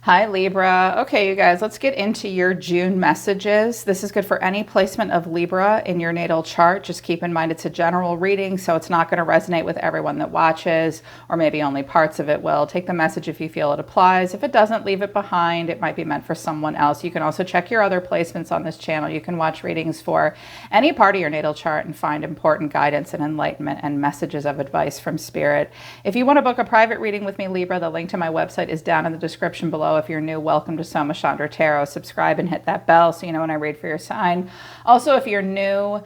Hi, Libra. Okay, you guys, let's get into your June messages. This is good for any placement of Libra in your natal chart. Just keep in mind it's a general reading, so it's not going to resonate with everyone that watches, or maybe only parts of it will. Take the message if you feel it applies. If it doesn't, leave it behind. It might be meant for someone else. You can also check your other placements on this channel. You can watch readings for any part of your natal chart and find important guidance and enlightenment and messages of advice from Spirit. If you want to book a private reading with me, Libra, the link to my website is down in the description below. If you're new, welcome to Soma Chandra Tarot. Subscribe and hit that bell so you know when I read for your sign. Also, if you're new,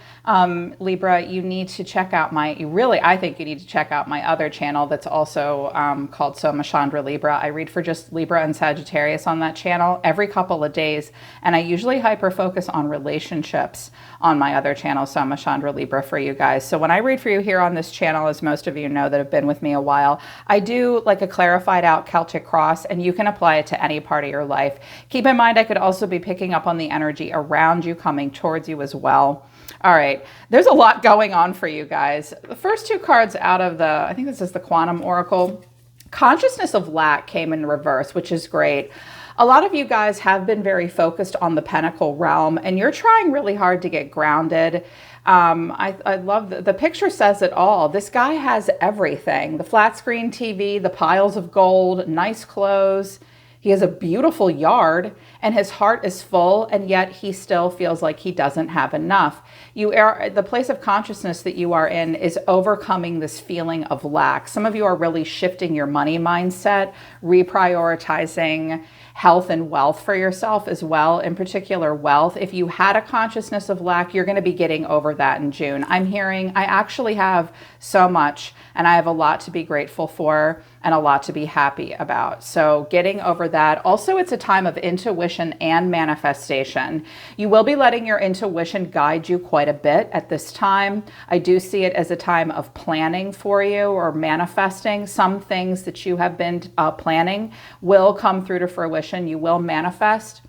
Libra, you need to check out I think you need to check out my other channel that's also called Soma Chandra Libra. I read for just Libra and Sagittarius on that channel every couple of days, and I usually hyper focus on relationships on my other channel, Soma Chandra Libra, for you guys. So when I read for you here on this channel, as most of you know that have been with me a while, I do like a clarified out Celtic cross, and you can apply it to any part of your life. Keep in mind, I could also be picking up on the energy around you coming towards you as well. All right, there's a lot going on for you guys. The first two cards out of I think this is the Quantum Oracle. Consciousness of lack came in reverse, which is great. A lot of you guys have been very focused on the Pentacle realm, and you're trying really hard to get grounded. I love the picture says it all. This guy has everything: the flat screen TV, the piles of gold, nice clothes. He has a beautiful yard, and his heart is full, and yet he still feels like he doesn't have enough. The place of consciousness that you are in is overcoming this feeling of lack. Some of you are really shifting your money mindset, reprioritizing health and wealth for yourself as well, in particular wealth. If you had a consciousness of lack, you're going to be getting over that in June. I'm hearing I actually have so much, and I have a lot to be grateful for and a lot to be happy about. So getting over that. Also, it's a time of intuition and manifestation. You will be letting your intuition guide you quite a bit at this time. I do see it as a time of planning for you, or manifesting. Some things that you have been planning will come through to fruition. You will manifest.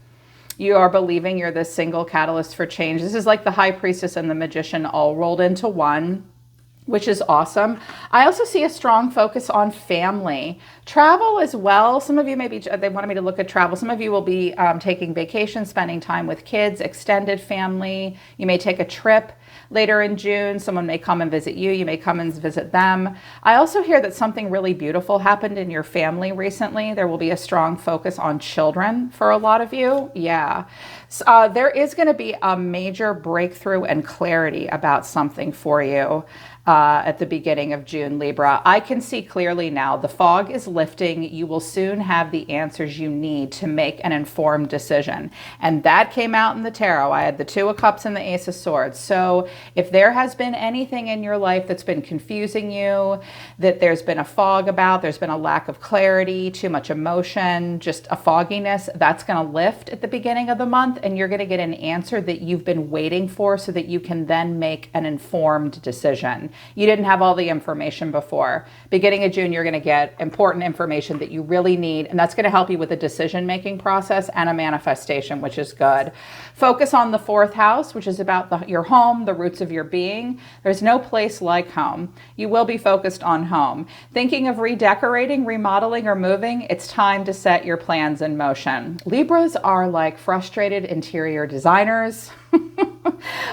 You are believing you're this single catalyst for change. This is like the High Priestess and the Magician all rolled into one, which is awesome. I also see a strong focus on family. Travel as well. Some of you they wanted me to look at travel. Some of you will be taking vacation, spending time with kids, extended family. You may take a trip later in June. Someone may come and visit you. You may come and visit them. I also hear that something really beautiful happened in your family recently. There will be a strong focus on children for a lot of you. Yeah. So, there is going to be a major breakthrough and clarity about something for you at the beginning of June, Libra. I can see clearly now. The fog is lifting. You will soon have the answers you need to make an informed decision. And that came out in the tarot. I had the Two of Cups and the Ace of Swords. So if there has been anything in your life that's been confusing you, that there's been a fog about, there's been a lack of clarity, too much emotion, just a fogginess, that's going to lift at the beginning of the month, and you're going to get an answer that you've been waiting for so that you can then make an informed decision. You didn't have all the information before. Beginning of June, you're going to get important information that you really need, and that's going to help you with a decision-making process and a manifestation, which is good. Focus on the fourth house, which is about your home, the roots of your being. There's no place like home. You will be focused on home. Thinking of redecorating, remodeling, or moving, it's time to set your plans in motion. Libras are like frustrated interior designers.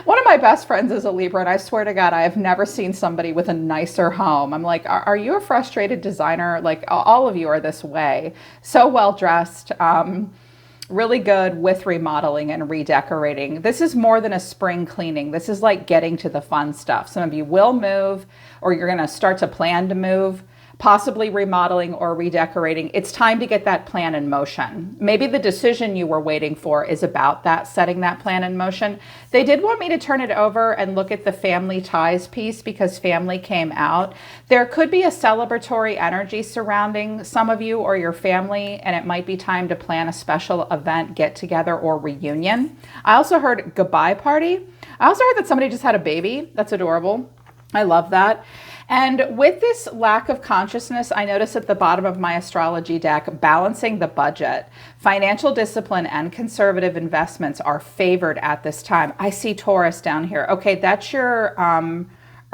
One of my best friends is a Libra, and I swear to God, I have never seen somebody with a nicer home. I'm like, are you a frustrated designer? Like, all of you are this way. So well dressed, really good with remodeling and redecorating. This is more than a spring cleaning. This is like getting to the fun stuff. Some of you will move, or you're going to start to plan to move, possibly remodeling or redecorating. It's time to get that plan in motion. Maybe the decision you were waiting for is about that, setting that plan in motion. They did want me to turn it over and look at the family ties piece because family came out. There could be a celebratory energy surrounding some of you or your family, and it might be time to plan a special event, get together, or reunion. I also heard goodbye party. I also heard that somebody just had a baby. That's adorable. I love that. And with this lack of consciousness, I notice at the bottom of my astrology deck, balancing the budget. Financial discipline and conservative investments are favored at this time. I see Taurus down here. Okay, that's your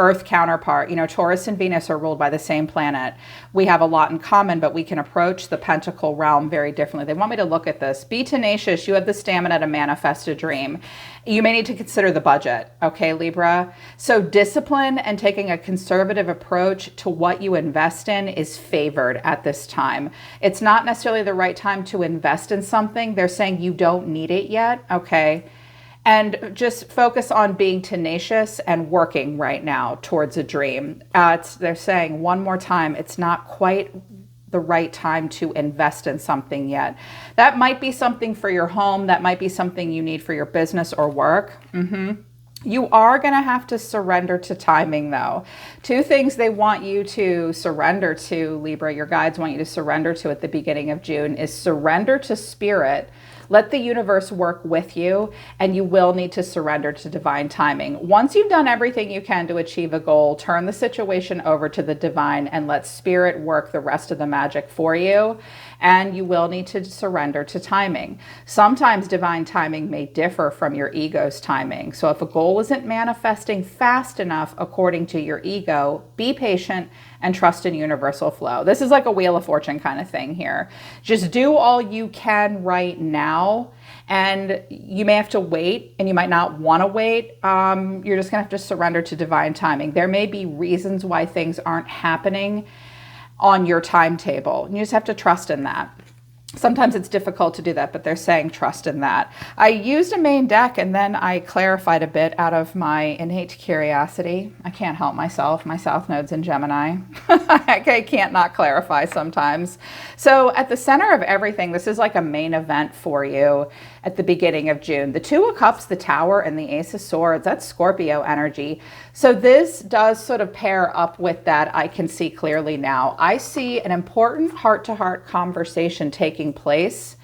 Earth counterpart. You know, Taurus and Venus are ruled by the same planet. We have a lot in common, but we can approach the pentacle realm very differently. They want me to look at this. Be tenacious. You have the stamina to manifest a dream. You may need to consider the budget, okay, Libra? So discipline and taking a conservative approach to what you invest in is favored at this time. It's not necessarily the right time to invest in something. They're saying you don't need it yet, okay? And just focus on being tenacious and working right now towards a dream. They're saying one more time, it's not quite the right time to invest in something yet. That might be something for your home. That might be something you need for your business or work. You are going to have to surrender to timing, though. Two things they want you to surrender to, Libra, your guides want you to surrender to at the beginning of June, is surrender to spirit. Let the universe work with you, and you will need to surrender to divine timing. Once you've done everything you can to achieve a goal, turn the situation over to the divine and let spirit work the rest of the magic for you, and you will need to surrender to timing. Sometimes divine timing may differ from your ego's timing. So if a goal isn't manifesting fast enough according to your ego, be patient and trust in universal flow. This is like a Wheel of Fortune kind of thing here. Just do all you can right now, and you may have to wait, and you might not want to wait. You're just gonna have to surrender to divine timing. There may be reasons why things aren't happening on your timetable. You just have to trust in that. Sometimes it's difficult to do that, but they're saying trust in that. I used a main deck and then I clarified a bit out of my innate curiosity. I can't help myself. My South Node's in Gemini. I can't not clarify sometimes. So at the center of everything, this is like a main event for you at the beginning of June. The Two of Cups, the Tower, and the Ace of Swords, that's Scorpio energy. So this does sort of pair up with that. I can see clearly now. I see an important heart-to-heart conversation taking place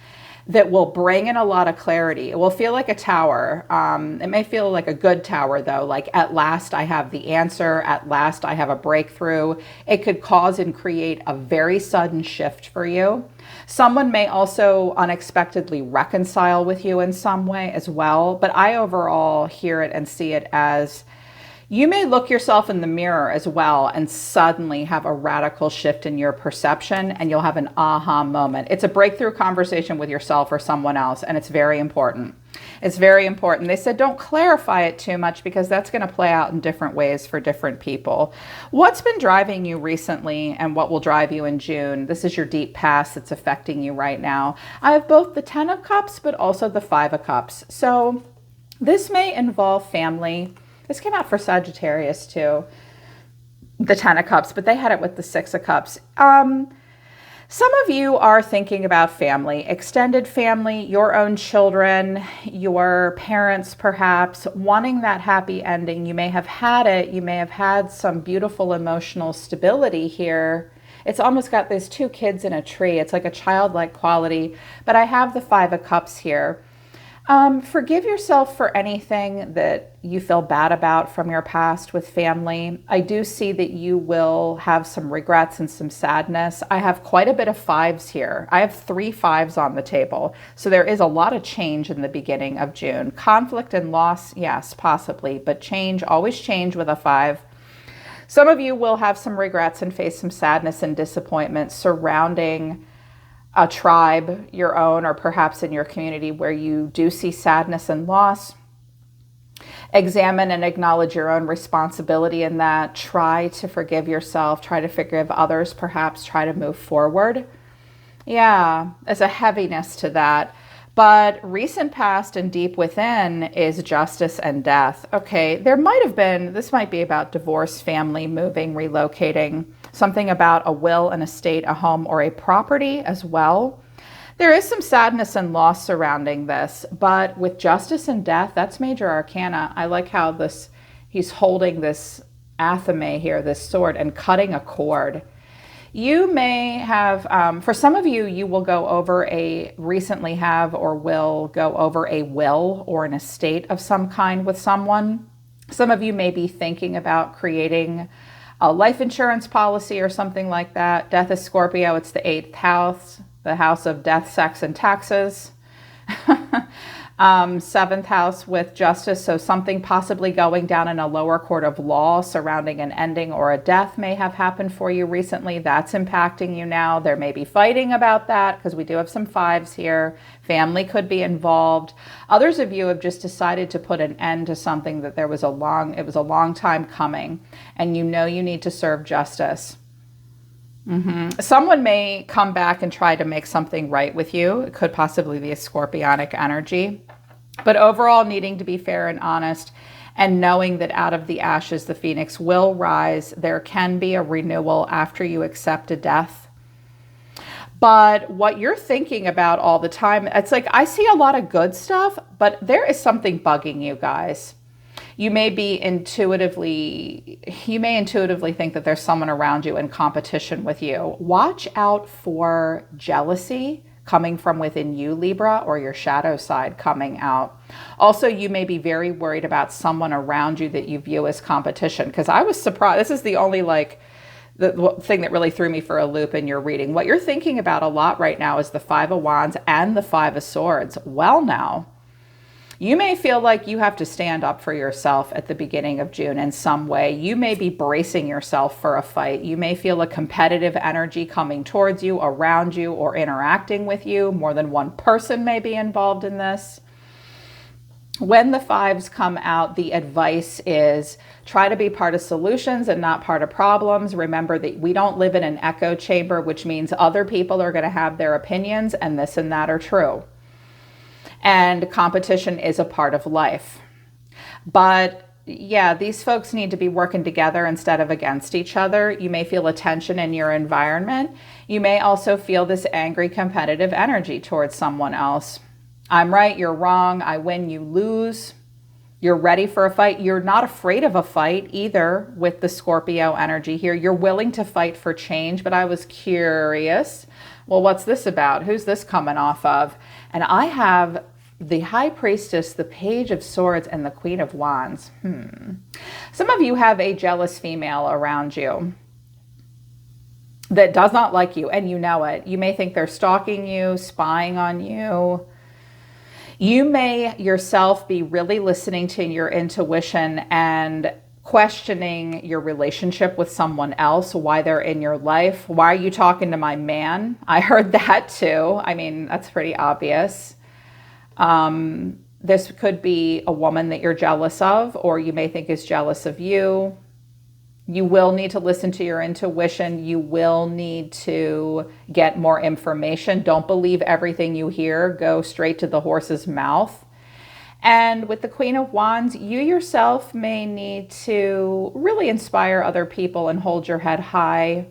that will bring in a lot of clarity. It will feel like a tower. It may feel like a good tower though, like at last I have the answer, at last I have a breakthrough. It could cause and create a very sudden shift for you. Someone may also unexpectedly reconcile with you in some way as well, but I overall hear it and see it as you may look yourself in the mirror as well and suddenly have a radical shift in your perception, and you'll have an aha moment. It's a breakthrough conversation with yourself or someone else, and it's very important. It's very important. They said don't clarify it too much because that's going to play out in different ways for different people. What's been driving you recently and what will drive you in June? This is your deep past that's affecting you right now. I have both the 10 of Cups, but also the 5 of Cups. So this may involve family. This came out for Sagittarius too, the 10 of Cups, but they had it with the 6 of Cups. Some of you are thinking about family, extended family, your own children, your parents perhaps, wanting that happy ending. You may have had it. You may have had some beautiful emotional stability here. It's almost got these two kids in a tree. It's like a childlike quality, but I have the 5 of Cups here. Forgive yourself for anything that you feel bad about from your past with family. I do see that you will have some regrets and some sadness. I have quite a bit of 5s here. I have 3 5s on the table. So there is a lot of change in the beginning of June. Conflict and loss, yes, possibly, but change, always change with a 5. Some of you will have some regrets and face some sadness and disappointment surrounding a tribe, your own, or perhaps in your community where you do see sadness and loss. Examine and acknowledge your own responsibility in that. Try to forgive yourself. Try to forgive others, perhaps. Try to move forward. Yeah, there's a heaviness to that. But recent past and deep within is justice and death. Okay, there might have been, this might be about divorce, family, moving, relocating, something about a will, an estate, a home, or a property as well. There is some sadness and loss surrounding this, but with justice and death, that's major arcana. I like how this, he's holding this athame here, this sword, and cutting a cord. You may have, for some of you, you will go over recently have or will go over a will or an estate of some kind with someone. Some of you may be thinking about creating a life insurance policy or something like that. Death is Scorpio. It's the 8th house, the house of death, sex, and taxes. Seventh house with justice, so something possibly going down in a lower court of law surrounding an ending or a death may have happened for you recently. That's impacting you now. There may be fighting about that because we do have some fives here. Family could be involved. Others of you have just decided to put an end to something that it was a long time coming, and you know you need to serve justice. Someone may come back and try to make something right with you. It could possibly be a scorpionic energy. But overall, needing to be fair and honest and knowing that out of the ashes, the phoenix will rise. There can be a renewal after you accept a death. But what you're thinking about all the time, it's like I see a lot of good stuff, but there is something bugging you guys. You may intuitively think that there's someone around you in competition with you. Watch out for jealousy coming from within you, Libra, or your shadow side coming out. Also, you may be very worried about someone around you that you view as competition, because I was surprised. This is the only the thing that really threw me for a loop in your reading. What you're thinking about a lot right now is the Five of Wands and the Five of Swords. Well, now, you may feel like you have to stand up for yourself at the beginning of June in some way. You may be bracing yourself for a fight. You may feel a competitive energy coming towards you, around you, or interacting with you. More than one person may be involved in this. When the fives come out, the advice is try to be part of solutions and not part of problems. Remember that we don't live in an echo chamber, which means other people are going to have their opinions, and this and that are true. And competition is a part of life. But yeah, these folks need to be working together instead of against each other. You may feel a tension in your environment. You may also feel this angry, competitive energy towards someone else. I'm right, you're wrong, I win, you lose. You're ready for a fight. You're not afraid of a fight either with the Scorpio energy here. You're willing to fight for change, but I was curious. Well, what's this about? Who's this coming off of? And I have the High Priestess, the Page of Swords, and the Queen of Wands. Some of you have a jealous female around you that does not like you, and you know it. You may think they're stalking you, spying on you. You may yourself be really listening to your intuition and questioning your relationship with someone else, why they're in your life. Why are you talking to my man? I heard that too. I mean, that's pretty obvious. This could be a woman that you're jealous of, or you may think is jealous of you. You will need to listen to your intuition. You will need to get more information. Don't believe everything you hear. Go straight to the horse's mouth. And with the Queen of Wands, you yourself may need to really inspire other people and hold your head high.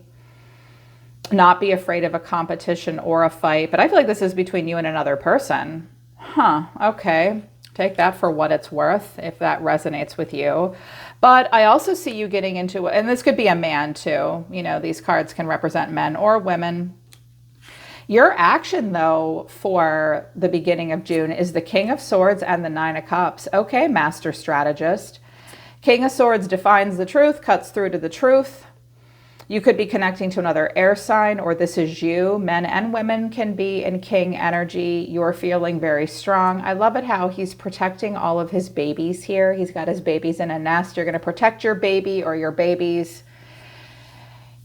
Not be afraid of a competition or a fight. But I feel like this is between you and another person. Okay. Take that for what it's worth, if that resonates with you. But I also see you getting into, and this could be a man too. You know, these cards can represent men or women. Your action, though, for the beginning of June is the King of Swords and the Nine of Cups. Okay, Master Strategist. King of Swords defines the truth, cuts through to the truth. You could be connecting to another air sign, or this is you. Men and women can be in King energy. You're feeling very strong. I love it how he's protecting all of his babies here. He's got his babies in a nest. You're going to protect your baby or your babies.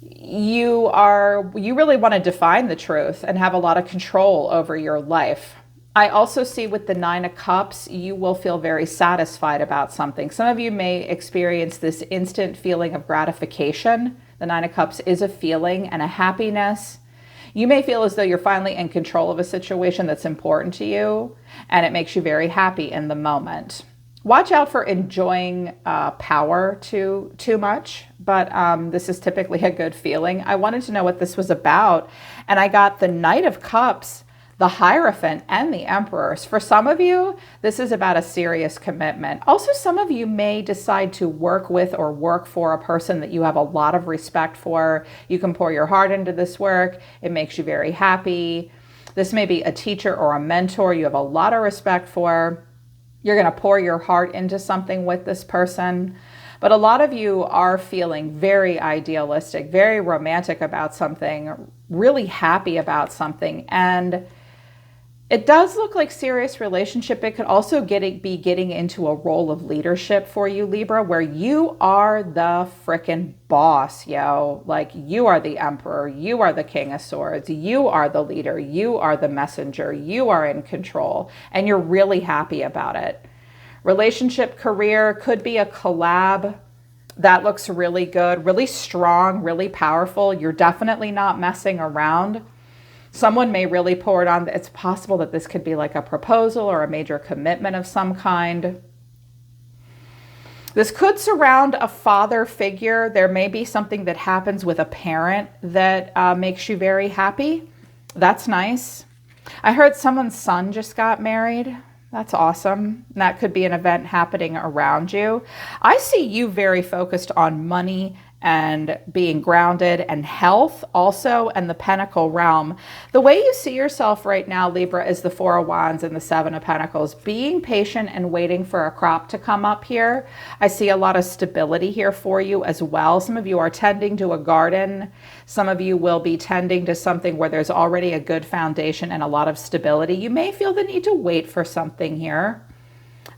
You really want to define the truth and have a lot of control over your life. I also see with the Nine of Cups, you will feel very satisfied about something. Some of you may experience this instant feeling of gratification. The Nine of Cups is a feeling and a happiness. You may feel as though you're finally in control of a situation that's important to you, and it makes you very happy in the moment. Watch out for enjoying power too much, but this is typically a good feeling. I wanted to know what this was about, and I got the Knight of Cups, the Hierophant, and the Emperors. For some of you, this is about a serious commitment. Also, some of you may decide to work with or work for a person that you have a lot of respect for. You can pour your heart into this work. It makes you very happy. This may be a teacher or a mentor you have a lot of respect for. You're going to pour your heart into something with this person. But a lot of you are feeling very idealistic, very romantic about something, really happy about something. And It does look like serious relationship. It could also be getting into a role of leadership for you, Libra, where you are the frickin' boss, yo. Like, you are the emperor. You are the king of swords. You are the leader. You are the messenger. You are in control, and you're really happy about it. Relationship, career could be a collab. That looks really good, really strong, really powerful. You're definitely not messing around. Someone may really pour it on. It's possible that this could be like a proposal or a major commitment of some kind. This could surround a father figure. There may be something that happens with a parent that makes you very happy. That's nice. I heard someone's son just got married. That's awesome. That could be an event happening around you. I see you very focused on money and being grounded and health also, and the Pentacle realm. The way you see yourself right now, Libra, is the Four of Wands and the Seven of Pentacles. Being patient and waiting for a crop to come up here. I see a lot of stability here for you as well. Some of you are tending to a garden. Some of you will be tending to something where there's already a good foundation and a lot of stability. You may feel the need to wait for something here.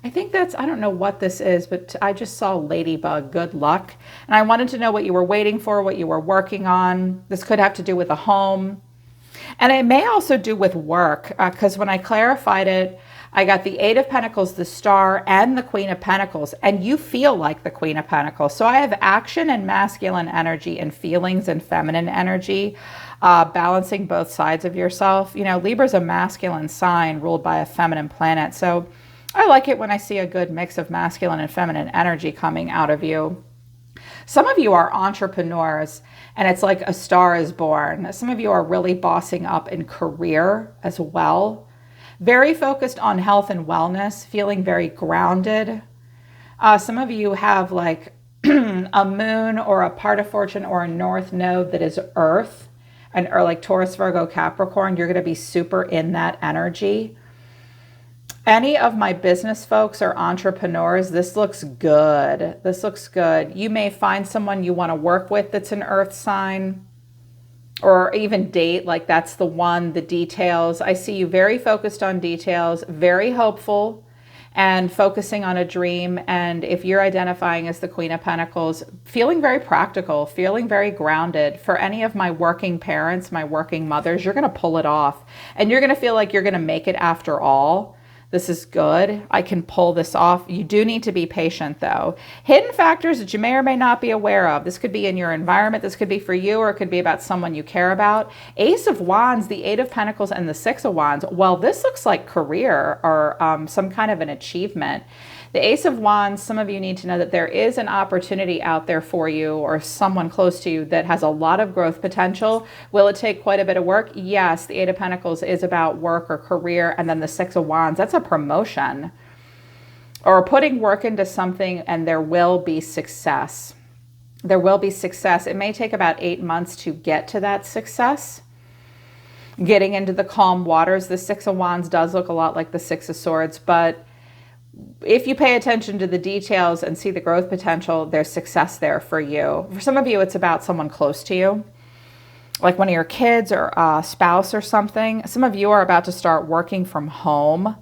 I think I don't know what this is, but I just saw ladybug, good luck. And I wanted to know what you were waiting for, what you were working on. This could have to do with a home. And it may also do with work, because when I clarified it, I got the Eight of Pentacles, the Star, and the Queen of Pentacles. And you feel like the Queen of Pentacles. So I have action and masculine energy and feelings and feminine energy, balancing both sides of yourself. You know, Libra's a masculine sign ruled by a feminine planet. So I like it when I see a good mix of masculine and feminine energy coming out of you. Some of you are entrepreneurs, and it's like a star is born. Some of you are really bossing up in career as well. Very focused on health and wellness, feeling very grounded. Some of you have like a moon or a part of fortune or a north node that is earth, or like Taurus, Virgo, Capricorn. You're going to be super in that energy. Any of my business folks or entrepreneurs, this looks good. This looks good. You may find someone you want to work with that's an earth sign, or even date, like that's the one, the details. I see you very focused on details, very hopeful, and focusing on a dream. And if you're identifying as the Queen of Pentacles, feeling very practical, feeling very grounded. For any of my working parents, my working mothers, you're going to pull it off. And you're going to feel like you're going to make it after all. This is good. I can pull this off. You do need to be patient though. Hidden factors that you may or may not be aware of. This could be in your environment. This could be for you, or it could be about someone you care about. Ace of Wands, the Eight of Pentacles, and the Six of Wands. Well, this looks like career or some kind of an achievement. The Ace of Wands, some of you need to know that there is an opportunity out there for you or someone close to you that has a lot of growth potential. Will it take quite a bit of work? Yes, the Eight of Pentacles is about work or career, and then the Six of Wands, that's a promotion or putting work into something, and there will be success. There will be success. It may take about 8 months to get to that success. Getting into the calm waters. The Six of Wands does look a lot like the Six of Swords, but if you pay attention to the details and see the growth potential, there's success there for you. For some of you, it's about someone close to you, like one of your kids or a spouse or something. Some of you are about to start working from home.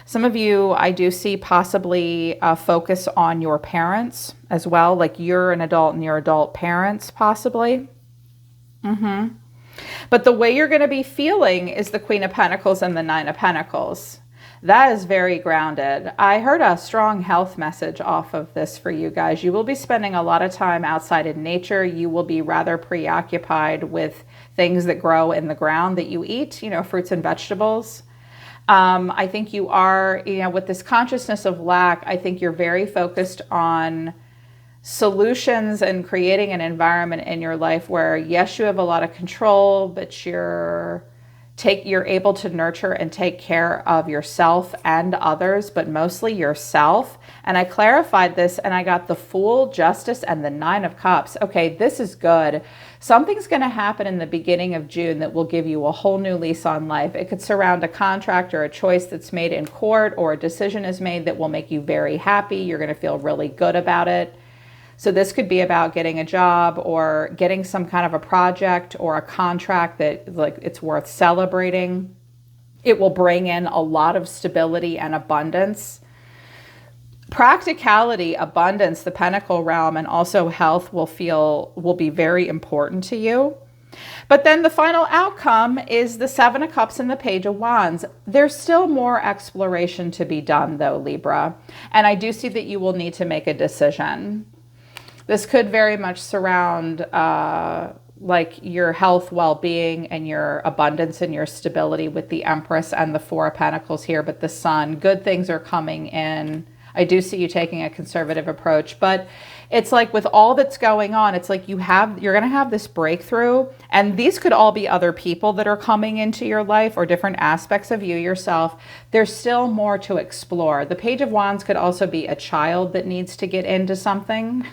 Some of you, I do see possibly focus on your parents as well, like you're an adult and your adult parents possibly. But the way you're going to be feeling is the Queen of Pentacles and the Nine of Pentacles. That is very grounded. I heard a strong health message off of this for you guys. You will be spending a lot of time outside in nature. You will be rather preoccupied with things that grow in the ground that you eat, you know, fruits and vegetables. I think you are, you know, with this consciousness of lack, I think you're very focused on solutions and creating an environment in your life where, yes, you have a lot of control, but you're able to nurture and take care of yourself and others, but mostly yourself. And I clarified this and I got the Fool, Justice, and the Nine of Cups. Okay, this is good. Something's going to happen in the beginning of June that will give you a whole new lease on life. It could surround a contract or a choice that's made in court, or a decision is made that will make you very happy. You're going to feel really good about it. So this could be about getting a job or getting some kind of a project or a contract that like it's worth celebrating. It will bring in a lot of stability and abundance. Practicality, abundance, the Pentacle realm, and also health will be very important to you. But then the final outcome is the Seven of Cups and the Page of Wands. There's still more exploration to be done though, Libra. And I do see that you will need to make a decision. This could very much surround like your health, well-being, and your abundance and your stability with the Empress and the Four of Pentacles here, but the Sun. Good things are coming in. I do see you taking a conservative approach, but it's like with all that's going on, it's like you're going to have this breakthrough, and these could all be other people that are coming into your life or different aspects of you yourself. There's still more to explore. The Page of Wands could also be a child that needs to get into something.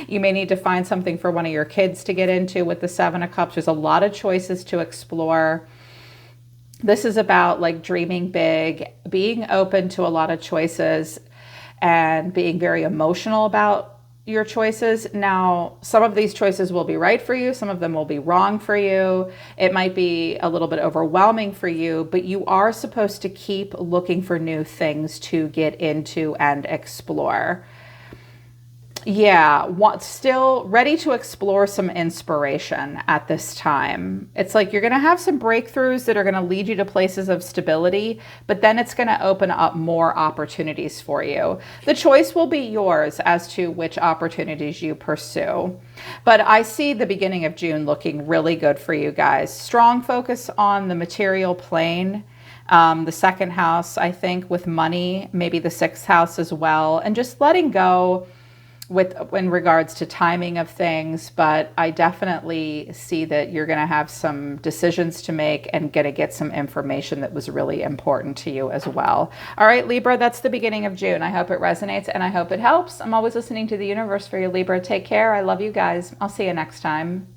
You may need to find something for one of your kids to get into with the Seven of Cups. There's a lot of choices to explore. This is about like dreaming big, being open to a lot of choices, and being very emotional about your choices. Now, some of these choices will be right for you. Some of them will be wrong for you. It might be a little bit overwhelming for you, but you are supposed to keep looking for new things to get into and explore. Yeah, still ready to explore some inspiration at this time. It's like you're going to have some breakthroughs that are going to lead you to places of stability, but then it's going to open up more opportunities for you. The choice will be yours as to which opportunities you pursue. But I see the beginning of June looking really good for you guys. Strong focus on the material plane. The second house, I think, with money, maybe the sixth house as well, and just letting go in regards to timing of things. But I definitely see that you're going to have some decisions to make and going to get some information that was really important to you as well. All right, Libra, that's the beginning of June. I hope it resonates and I hope it helps. I'm always listening to the universe for you, Libra. Take care. I love you guys. I'll see you next time.